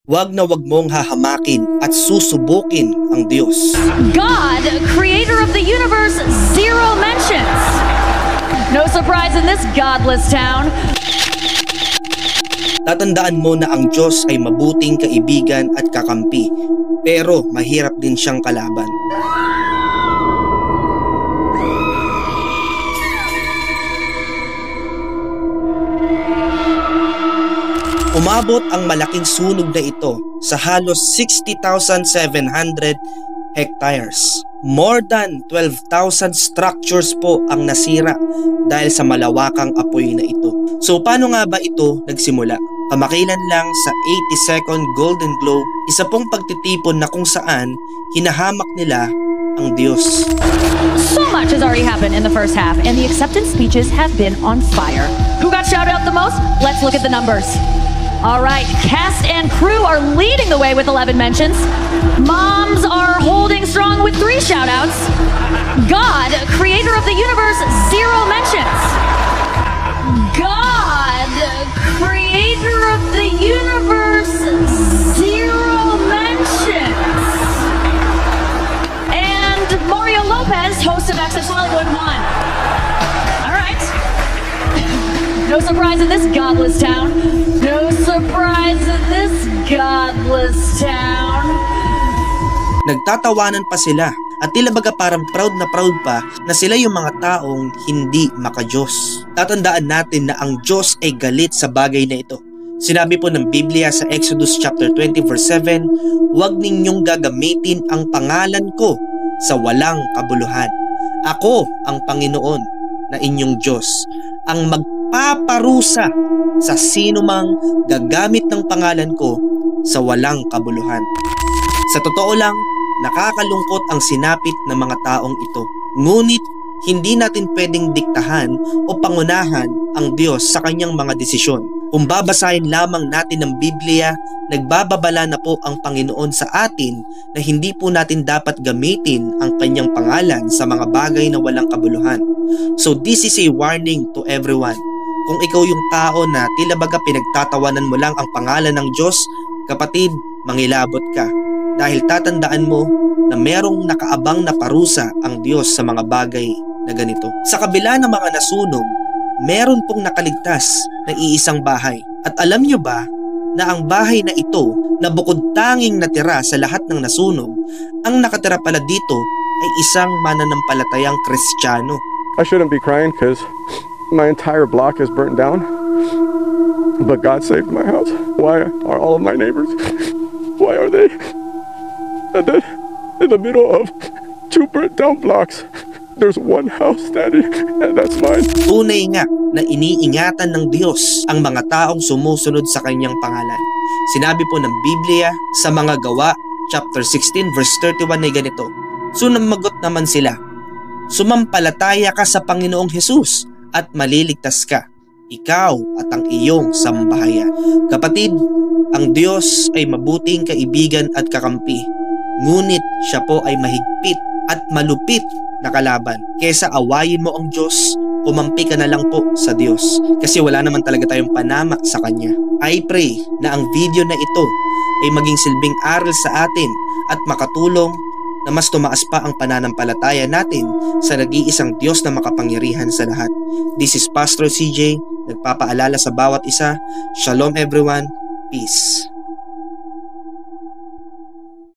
Wag na wag mong hahamakin at susubukin ang Diyos. God, creator of the universe, zero mentions. No surprise in this godless town. Tatandaan mo na ang Diyos ay mabuting kaibigan at kakampi, pero mahirap din siyang kalaban. Umabot ang malaking sunog na ito sa halos 60,700 hectares. More than 12,000 structures po ang nasira dahil sa malawakang apoy na ito. So paano nga ba ito nagsimula? Kamakailan lang sa 82nd Golden Globe, isa pong pagtitipon na kung saan hinahamak nila ang Diyos. So much has already happened in the first half and the acceptance speeches have been on fire. Who got shouted out the most? Let's look at the numbers. All right, cast and crew are leading the way with 11 mentions. Moms are holding strong with 3 shout-outs. God, creator of the universe, 0 mentions. God, creator of the universe, 0 mentions. And Mario Lopez, host of Access Hollywood, 1. All right. No surprise in this godless town. No surprise in this godless town. Nagtatawanan pa sila at tila baga parang proud pa na sila yung mga taong hindi maka-Diyos. Tatandaan natin na ang Diyos ay galit sa bagay na ito. Sinabi po ng Biblia sa Exodus chapter 20 verse 7, "Huwag ninyong gagamitin ang pangalan ko sa walang kabuluhan. Ako ang Panginoon na inyong Diyos, ang magpaparusa sa sino mang gagamit ng pangalan ko sa walang kabuluhan." Sa totoo lang, nakakalungkot ang sinapit ng mga taong ito. Ngunit, hindi natin pwedeng diktahan o pangunahan ang Diyos sa kanyang mga desisyon. Kung babasahin lamang natin ang Biblia, nagbababala na po ang Panginoon sa atin na hindi po natin dapat gamitin ang kanyang pangalan sa mga bagay na walang kabuluhan. So this is a warning to everyone. Kung ikaw yung tao na tila baga pinagtatawanan mo lang ang pangalan ng Diyos, kapatid, mangilabot ka. Dahil tatandaan mo na merong nakaabang na parusa ang Diyos sa mga bagay na ganito. Sa kabila ng mga nasunog, meron pong nakaligtas na iisang bahay. At alam nyo ba na ang bahay na ito na bukod tanging natira sa lahat ng nasunog, ang nakatira pala dito ay isang mananampalatayang Kristiyano. I shouldn't be crying because my entire block is burnt down. But God saved my house. Why are all of my neighbors? Why are they? And then in the middle of 2 burnt down blocks, there's one house standing, and that's mine. Tunay nga na iniingatan ng Diyos ang mga taong sumusunod sa kanyang pangalan. Sinabi po ng Biblia sa mga Gawa, chapter 16, verse 31 ay ganito, "Sumagot naman sila, sumampalataya ka sa Panginoong Hesus at maliligtas ka, ikaw at ang iyong sambahayan." Kapatid, ang Diyos ay mabuting kaibigan at kakampi. Ngunit siya po ay mahigpit at malupit na kalaban. Kesa awayin mo ang Diyos, kumampi ka na lang po sa Diyos. Kasi wala naman talaga tayong panama sa Kanya. I pray na ang video na ito ay maging silbing aral sa atin at makatulong na mas tumaas pa ang pananampalataya natin sa nag-iisang Diyos na makapangyarihan sa lahat. This is Pastor CJ, nagpapaalala sa bawat isa. Shalom everyone. Peace.